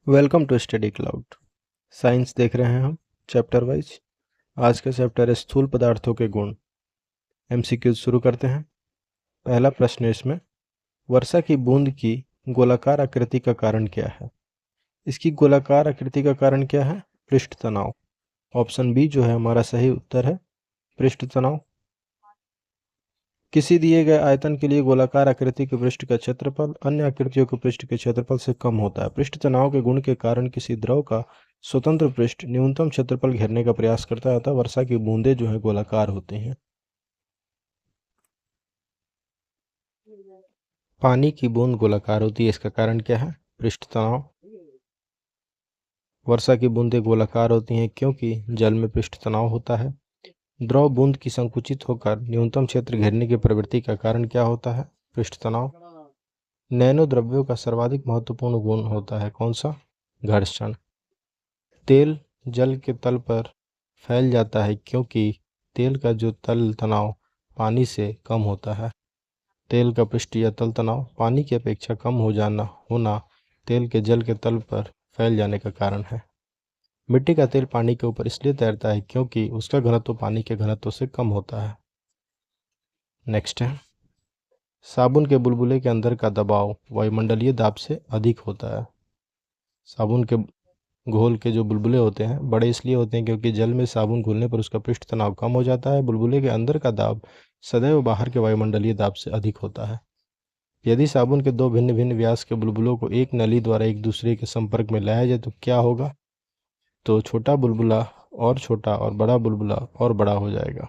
Welcome to Study Cloud. Science देख रहे हैं हम चैप्टर वाइज। आज का चैप्टर है स्थूल पदार्थों के गुण। एमसीक्यूज शुरू करते हैं। पहला प्रश्न है इसमें, वर्षा की बूंद की गोलाकार आकृति का कारण क्या है? इसकी गोलाकार आकृति का कारण क्या है? पृष्ठ तनाव। ऑप्शन बी जो है हमारा सही उत्तर है, पृष्ठ तनाव। किसी दिए गए आयतन के लिए गोलाकार आकृति के पृष्ठ का क्षेत्रफल अन्य आकृतियों के पृष्ठ के क्षेत्रफल से कम होता है। पृष्ठ तनाव के गुण के कारण किसी द्रव का स्वतंत्र पृष्ठ न्यूनतम क्षेत्रफल घेरने का प्रयास करता है, अतः वर्षा की बूंदें जो है गोलाकार होती हैं। पानी की बूंद गोलाकार होती है, इसका कारण क्या है? पृष्ठ तनाव। वर्षा की बूंदें गोलाकार होती हैं क्योंकि जल में पृष्ठ तनाव होता है। द्रव बूंद की संकुचित होकर न्यूनतम क्षेत्र घेरने की प्रवृत्ति का कारण क्या होता है? पृष्ठ तनाव। नैनो द्रव्यों का सर्वाधिक महत्वपूर्ण गुण होता है कौन सा? घर्षण। तेल जल के तल पर फैल जाता है क्योंकि तेल का जो तल तनाव पानी से कम होता है। तेल का पृष्ठ या तल तनाव पानी की अपेक्षा कम होना तेल के जल के तल पर फैल जाने का कारण है। मिट्टी का तेल पानी के ऊपर इसलिए तैरता है क्योंकि उसका घनत्व पानी के घनत्व से कम होता है। नेक्स्ट है, साबुन के बुलबुले के अंदर का दबाव वायुमंडलीय दाब से अधिक होता है। साबुन के घोल के जो बुलबुले होते हैं बड़े इसलिए होते हैं क्योंकि जल में साबुन घुलने पर उसका पृष्ठ तनाव कम हो जाता है। बुलबुले के अंदर का दाब सदैव बाहर के वायुमंडलीय दाब से अधिक होता है। यदि साबुन के दो भिन्न भिन्न व्यास के बुलबुलों को एक नली द्वारा एक दूसरे के संपर्क में लाया जाए तो क्या होगा? तो छोटा बुलबुला और छोटा और बड़ा बुलबुला और बड़ा हो जाएगा।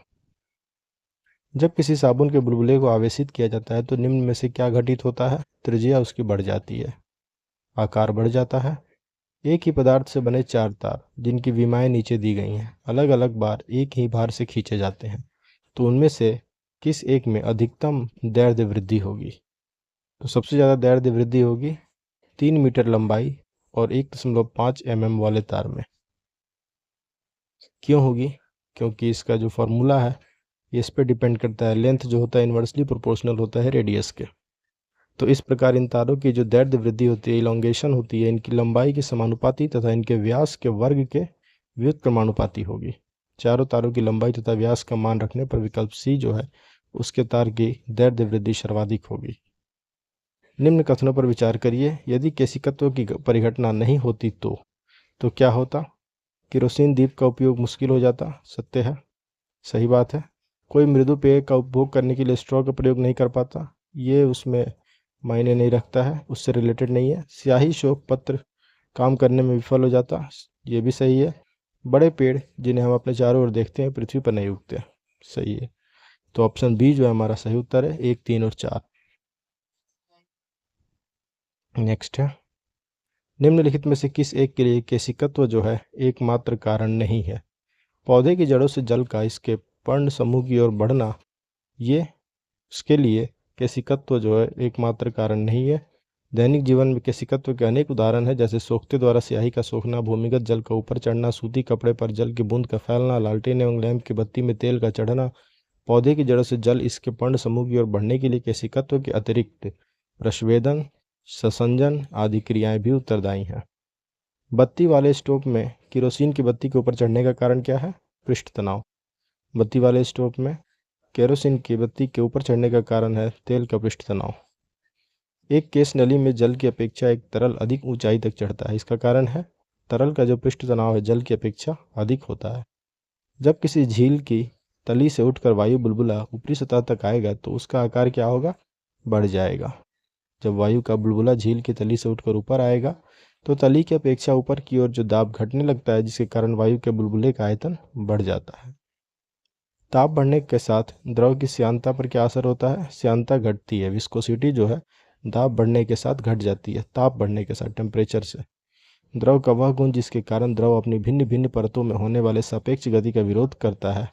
जब किसी साबुन के बुलबुले को आवेशित किया जाता है तो निम्न में से क्या घटित होता है? त्रिज्या उसकी बढ़ जाती है, आकार बढ़ जाता है। एक ही पदार्थ से बने चार तार जिनकी विमाएं नीचे दी गई हैं अलग अलग बार एक ही भार से खींचे जाते हैं, तो उनमें से किस एक में अधिकतम दैर्ध्य वृद्धि होगी? तो सबसे ज़्यादा दैर्ध्य वृद्धि होगी 3 मीटर लंबाई और 1.5 mm वाले तार में। क्यों होगी? क्योंकि इसका जो फॉर्मूला है ये इस पर डिपेंड करता है। लेंथ जो होता है इन्वर्सली प्रोपोर्शनल होता है रेडियस के। तो इस प्रकार इन तारों की जो दैर्ध्य वृद्धि होती है, इलोंगेशन होती है, इनकी लंबाई के समानुपाती तथा इनके व्यास के वर्ग के व्युत्क्रमानुपाती होगी। चारों तारों की लंबाई तथा व्यास का मान रखने पर विकल्प सी जो है उसके तार की दैर्ध्य वृद्धि सर्वाधिक होगी। निम्न कथनों पर विचार करिए। यदि केशिकत्व की परिघटना नहीं होती तो क्या होता? केरोसिन दीप का उपयोग मुश्किल हो जाता। सत्य है, सही बात है। कोई मृदु पेय का उपभोग करने के लिए स्ट्रॉ का प्रयोग नहीं कर पाता, ये उसमें मायने नहीं रखता है, उससे रिलेटेड नहीं है। स्याही शोक पत्र काम करने में विफल हो जाता, ये भी सही है। बड़े पेड़ जिन्हें हम अपने चारों ओर देखते हैं पृथ्वी पर नहीं उगते, सही है। तो ऑप्शन बी जो है हमारा सही उत्तर है, 1, 3 और 4। नेक्स्ट है, निम्नलिखित में से किस एक के लिए केशिकत्व जो है एकमात्र कारण नहीं है? पौधे की जड़ों से जल का इसके पर्ण समूह की ओर बढ़ना, ये उसके लिए केशिकत्व जो है एकमात्र कारण नहीं है। दैनिक जीवन में केशिकत्व के अनेक उदाहरण हैं, जैसे सोखते द्वारा स्याही का सोखना, भूमिगत जल का ऊपर चढ़ना, सूती कपड़े पर जल की बूंद का फैलना, लालटेन एवं लैंप की बत्ती में तेल का चढ़ना। पौधे की जड़ों से जल इसके पर्ण समूह की ओर बढ़ने के लिए केशिकत्व के अतिरिक्त प्रस्वेदन, ससंजन आदि क्रियाएं भी उत्तरदायी हैं। बत्ती वाले स्टोव में केरोसिन की बत्ती के ऊपर चढ़ने का कारण क्या है? पृष्ठ तनाव। बत्ती वाले स्टोव में केरोसिन की बत्ती के ऊपर चढ़ने का कारण है तेल का पृष्ठ तनाव। एक केश नली में जल की अपेक्षा एक तरल अधिक ऊंचाई तक चढ़ता है, इसका कारण है तरल का जो पृष्ठ तनाव है जल की अपेक्षा अधिक होता है। जब किसी झील की तली से उठकर वायु बुलबुला ऊपरी सतह तक आएगा तो उसका आकार क्या होगा? बढ़ जाएगा। जब वायु का बुलबुला झील की तली से उठकर ऊपर आएगा तो तली की अपेक्षा ऊपर की ओर जो दाब घटने लगता है, जिसके कारण वायु के बुलबुले का आयतन बढ़ जाता है। ताप बढ़ने के साथ द्रव की श्यानता पर क्या असर होता है? श्यानता घटती है। विस्कोसिटी जो है दाब बढ़ने के साथ घट जाती है, ताप बढ़ने के साथ टेम्परेचर से। द्रव का वह गुण जिसके कारण द्रव अपनी भिन्न भिन्न परतों में होने वाले सापेक्ष गति का विरोध करता है,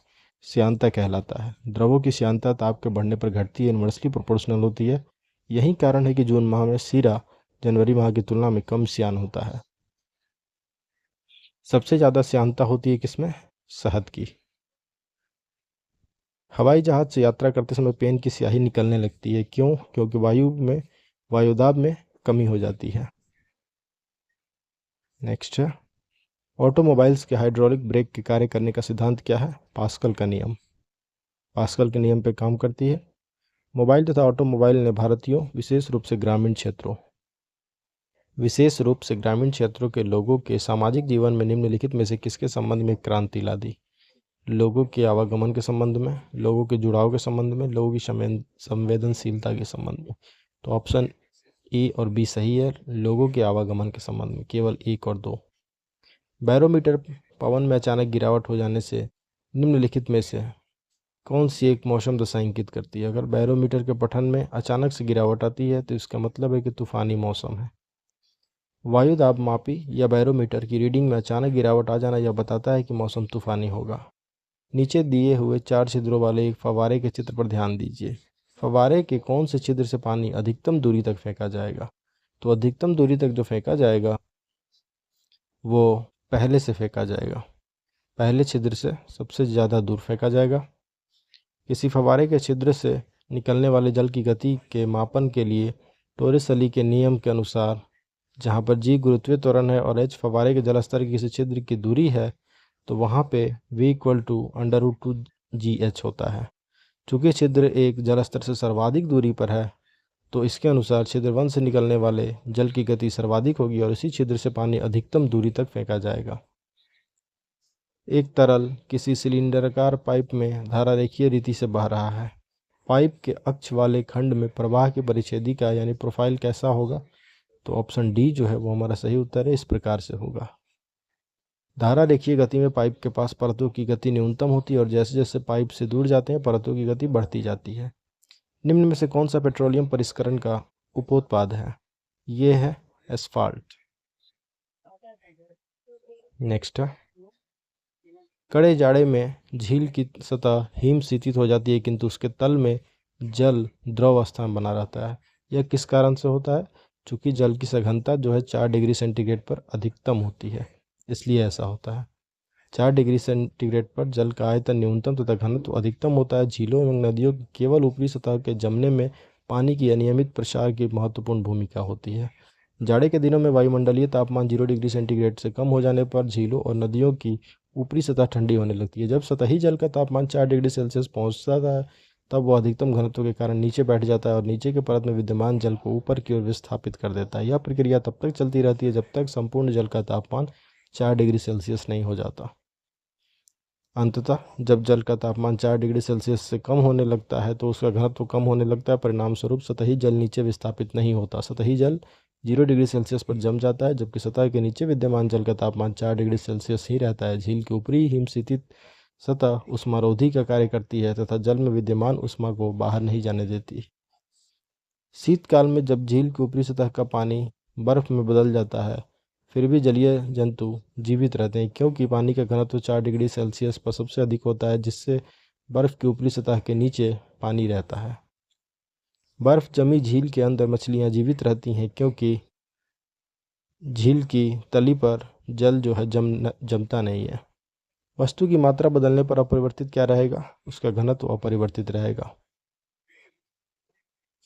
श्यानता कहलाता है। द्रवों की श्यानता ताप के बढ़ने पर घटती है, इन्वर्सली प्रोपोर्शनल होती है। यही कारण है कि जून माह में शीरा जनवरी माह की तुलना में कम श्यान होता है। सबसे ज़्यादा श्यानता होती है किसमें? शहद की। हवाई जहाज से यात्रा करते समय पेन की स्याही निकलने लगती है, क्यों? क्योंकि वायुदाब में कमी हो जाती है। नेक्स्ट है, ऑटोमोबाइल्स के हाइड्रोलिक ब्रेक के कार्य करने का सिद्धांत क्या है? पास्कल का नियम। पास्कल के नियम पे काम करती है। मोबाइल तथा ऑटोमोबाइल ने भारतीयों, विशेष रूप से ग्रामीण क्षेत्रों के लोगों के सामाजिक जीवन में निम्नलिखित में से किसके संबंध में क्रांति ला दी? लोगों के आवागमन के संबंध में, लोगों के जुड़ाव के संबंध में, लोगों की संवेदनशीलता के संबंध में। तो ऑप्शन ए और बी सही है, लोगों के आवागमन के संबंध में, केवल 1 और 2। बैरोमीटर पवन में अचानक गिरावट हो जाने से निम्नलिखित में से कौन सी एक मौसम दशा इंगित करती है? अगर बैरोमीटर के पठन में अचानक से गिरावट आती है तो इसका मतलब है कि तूफानी मौसम है। वायु दाब मापी या बैरोमीटर की रीडिंग में अचानक गिरावट आ जाना यह बताता है कि मौसम तूफानी होगा। नीचे दिए हुए 4 छिद्रों वाले एक फव्वारे के चित्र पर ध्यान दीजिए। फव्वारे के कौन से छिद्र से पानी अधिकतम दूरी तक फेंका जाएगा? तो अधिकतम दूरी तक जो फेंका जाएगा वो पहले से फेंका जाएगा, पहले छिद्र से सबसे ज़्यादा दूर फेंका जाएगा। किसी फव्वारे के छिद्र से निकलने वाले जल की गति के मापन के लिए टोरिस-अली के नियम के अनुसार जहाँ पर जी गुरुत्वीय त्वरण है और एच फव्वारे के जल स्तर की किसी छिद्र की दूरी है तो वहाँ पे v = √2gh होता है। चूँकि छिद्र एक जल स्तर से सर्वाधिक दूरी पर है तो इसके अनुसार छिद्र 1 से निकलने वाले जल की गति सर्वाधिक होगी और इसी छिद्र से पानी अधिकतम दूरी तक फेंका जाएगा। एक तरल किसी सिलेंडराकार पाइप में धारा रेखीय रीति से बह रहा है। पाइप के अक्ष वाले खंड में प्रवाह की परिच्छेदी का यानी प्रोफाइल कैसा होगा? तो ऑप्शन डी जो है वो हमारा सही उत्तर है, इस प्रकार से होगा। धारा रेखीय गति में पाइप के पास परतों की गति न्यूनतम होती है और जैसे जैसे पाइप से दूर जाते हैं परतों की गति बढ़ती जाती है। निम्न में से कौन सा पेट्रोलियम परिष्करण का उपोत्पाद है? ये है एस्फाल्ट। नेक्स्ट है, कड़े जाड़े में झील की सतह हिम शीतित हो जाती है किंतु उसके तल में जल द्रव अवस्था में बना रहता है। यह किस कारण से होता है? चूँकि जल की सघनता जो है 4 डिग्री सेंटीग्रेड पर अधिकतम होती है, इसलिए ऐसा होता है। 4 डिग्री सेंटीग्रेड पर जल का आयतन न्यूनतम तथा घनत्व अधिकतम होता है। झीलों एवं नदियों की केवल ऊपरी सतह के जमने में पानी की अनियमित प्रसार की महत्वपूर्ण भूमिका होती है। जाड़े के दिनों में वायुमंडलीय तापमान 0 डिग्री सेंटीग्रेड से कम हो जाने पर झीलों और नदियों की ऊपरी सतह ठंडी होने लगती है। जब सतही जल का तापमान 4 डिग्री सेल्सियस पहुंचता है तब वह अधिकतम घनत्व के कारण नीचे बैठ जाता है और नीचे के परत में विद्यमान जल को ऊपर की ओर विस्थापित कर देता है। यह प्रक्रिया तब तक चलती रहती है जब तक संपूर्ण जल का तापमान 4 डिग्री सेल्सियस नहीं हो जाता। अंततः जब जल का तापमान 4 डिग्री सेल्सियस से कम होने लगता है तो उसका घनत्व कम होने लगता है, परिणाम स्वरूप सतही जल नीचे विस्थापित नहीं होता। सतही जल 0 डिग्री सेल्सियस पर जम जाता है जबकि सतह के नीचे विद्यमान जल का तापमान 4 डिग्री सेल्सियस ही रहता है। झील की ऊपरी हिमशीतित सतह ऊष्मारोधी का कार्य करती है तथा जल में विद्यमान ऊष्मा को बाहर नहीं जाने देती। शीतकाल में जब झील की ऊपरी सतह का पानी बर्फ में बदल जाता है फिर भी जलीय जंतु जीवित रहते हैं क्योंकि पानी का घनत्व 4 डिग्री सेल्सियस पर सबसे अधिक होता है, जिससे बर्फ की ऊपरी सतह के नीचे पानी रहता है। बर्फ जमी झील के अंदर मछलियां जीवित रहती हैं क्योंकि झील की तली पर जल जो है जमता नहीं है। वस्तु की मात्रा बदलने पर अपरिवर्तित क्या रहेगा? उसका घनत्व अपरिवर्तित रहेगा।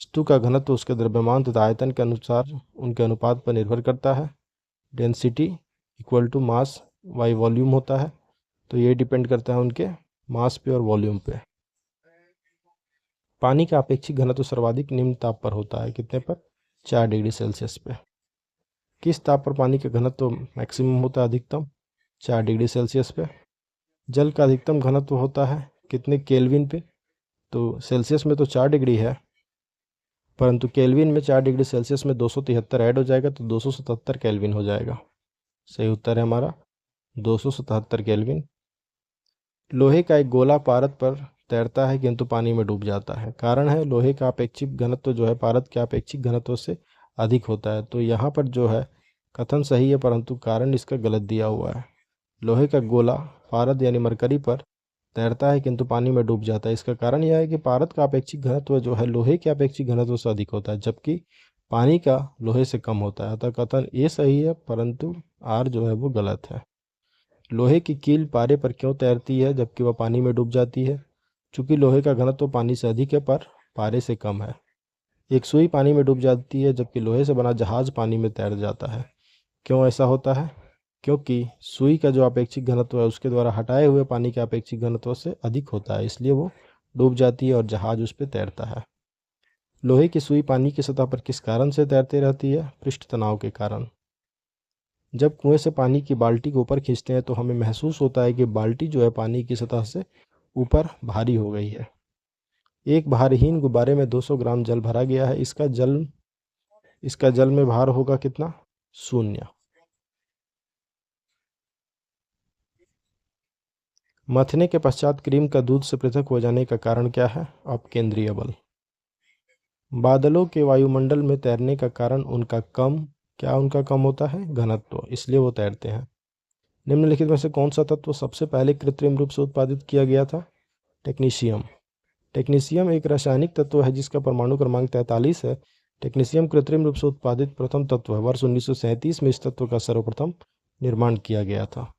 वस्तु का घनत्व उसके द्रव्यमान तथा आयतन के अनुसार उनके अनुपात पर निर्भर करता है। Density equal to mass by volume होता है, तो ये डिपेंड करता है उनके मास पे और वॉल्यूम पे। पानी का अपेक्षित घनत्व सर्वाधिक निम्न ताप पर होता है, कितने पर? 4 डिग्री सेल्सियस पे। किस ताप पर पानी का घनत्व मैक्सिमम होता है, अधिकतम? 4 डिग्री सेल्सियस पे। जल का अधिकतम घनत्व होता है कितने केल्विन पे? तो सेल्सियस में तो 4 डिग्री है, परंतु केल्विन में 4 डिग्री सेल्सियस में 273 ऐड हो जाएगा तो 277 केल्विन हो जाएगा। सही उत्तर है हमारा 277 केल्विन। लोहे का एक गोला पारद पर तैरता है किंतु पानी में डूब जाता है। कारण है लोहे का अपेक्षित घनत्व जो है पारद के अपेक्षित घनत्व से अधिक होता है। तो यहाँ पर जो है कथन सही है परंतु कारण इसका गलत दिया हुआ है। लोहे का गोला पारद यानी मरकरी पर तैरता है किंतु पानी में डूब जाता है। इसका कारण यह है कि पारद का अपेक्षित घनत्व जो है लोहे के अपेक्षित घनत्व से अधिक होता है जबकि पानी का लोहे से कम होता है। अतः कथन ए सही है परंतु आर जो है वो गलत है। लोहे की कील पारे पर क्यों तैरती है जबकि वह पानी में डूब जाती है? चूँकि लोहे का घनत्व पानी से अधिक है पर पारे से कम है। एक सुई पानी में डूब जाती है जबकि लोहे से बना जहाज पानी में तैर जाता है। क्यों ऐसा होता है? क्योंकि सुई का जो अपेक्षित घनत्व है उसके द्वारा हटाए हुए पानी के अपेक्षित घनत्व से अधिक होता है, इसलिए वो डूब जाती है और जहाज उस पर तैरता है। लोहे की सुई पानी की सतह पर किस कारण से तैरती रहती है? पृष्ठ तनाव के कारण। जब कुएं से पानी की बाल्टी को ऊपर खींचते हैं तो हमें महसूस होता है कि बाल्टी जो है पानी की सतह से ऊपर भारी हो गई है। एक भारहीन गुब्बारे में 200 ग्राम जल भरा गया है, इसका जल में भार होगा कितना? 0। मथने के पश्चात क्रीम का दूध से पृथक हो जाने का कारण क्या है? अपकेंद्रीय बल। बादलों के वायुमंडल में तैरने का कारण उनका कम होता है? घनत्व, इसलिए वो तैरते हैं। निम्नलिखित में से कौन सा तत्व सबसे पहले कृत्रिम रूप से उत्पादित किया गया था? टेक्नीशियम। टेक्नीशियम एक रासायनिक तत्व है जिसका परमाणु क्रमांक 43 है। टेक्नीशियम कृत्रिम रूप से उत्पादित प्रथम तत्व है। वर्ष 1937 में इस तत्व का सर्वप्रथम निर्माण किया गया था।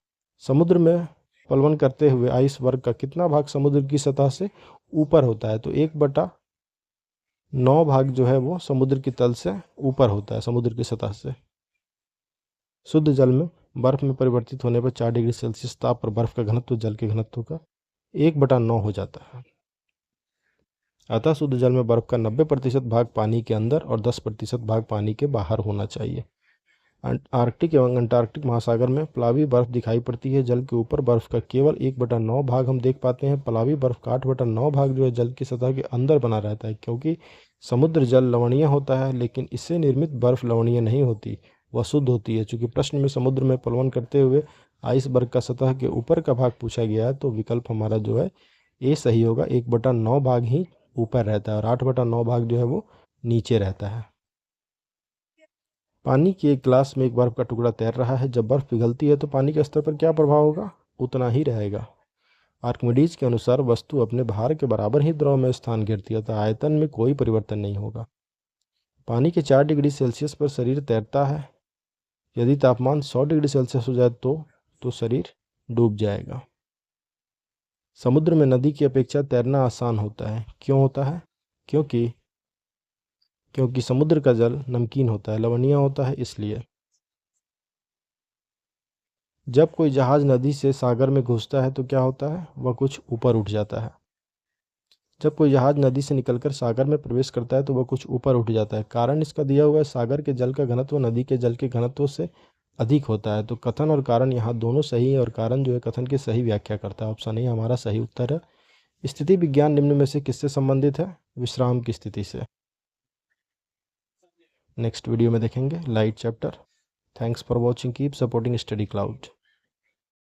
समुद्र में प्लवन करते हुए आइसबर्ग का कितना भाग समुद्र की सतह से ऊपर होता है? तो 1/9 भाग जो है वो समुद्र की तल से ऊपर होता है, समुद्र की सतह से। शुद्ध जल में बर्फ में परिवर्तित होने पर 4 डिग्री सेल्सियस ताप पर बर्फ का घनत्व जल के घनत्व का 1/9 हो जाता है। अतः शुद्ध जल में बर्फ का 90% भाग पानी के अंदर और 10% भाग पानी के बाहर होना चाहिए। आर्कटिक एवं अंटार्कटिक महासागर में प्लावी बर्फ दिखाई पड़ती है। जल के ऊपर बर्फ का केवल 1/9 भाग हम देख पाते हैं। प्लावी बर्फ का 8/9 भाग जो है जल की सतह के अंदर बना रहता है, क्योंकि समुद्र जल लवणीय होता है, लेकिन इससे निर्मित बर्फ लवणीय नहीं होती, वह शुद्ध होती है। चूंकि प्रश्न में समुद्र में प्लवन करते हुए आइसबर्ग का सतह के ऊपर का भाग पूछा गया है, तो विकल्प हमारा जो है ए सही होगा। 1/9 भाग ही ऊपर रहता है और 8/9 भाग जो है वो नीचे रहता है। पानी की एक गिलास में एक बर्फ का टुकड़ा तैर रहा है। जब बर्फ पिघलती है तो पानी के स्तर पर क्या प्रभाव होगा? उतना ही रहेगा। आर्किमिडीज के अनुसार वस्तु अपने भार के बराबर ही द्रव में स्थान घेरती है, अतः आयतन में कोई परिवर्तन नहीं होगा। पानी के 4 डिग्री सेल्सियस पर शरीर तैरता है। यदि तापमान 100 डिग्री सेल्सियस हो जाए तो शरीर डूब जाएगा। समुद्र में नदी की अपेक्षा तैरना आसान होता है। क्यों होता है? क्योंकि समुद्र का जल नमकीन होता है, लवणीय होता है, इसलिए। जब कोई जहाज नदी से सागर में घुसता है तो क्या होता है? वह कुछ ऊपर उठ जाता है। जब कोई जहाज नदी से निकलकर सागर में प्रवेश करता है तो वह कुछ ऊपर उठ जाता है। कारण इसका दिया हुआ है, सागर के जल का घनत्व नदी के जल के घनत्व से अधिक होता है। तो कथन और कारण यहाँ दोनों सही है और कारण जो है कथन की सही व्याख्या करता है। ऑप्शन ए हमारा सही उत्तर है। स्थिति विज्ञान निम्न में से किससे संबंधित है? विश्राम की स्थिति से। नेक्स्ट वीडियो में देखेंगे light chapter. Thanks for watching, keep supporting study cloud.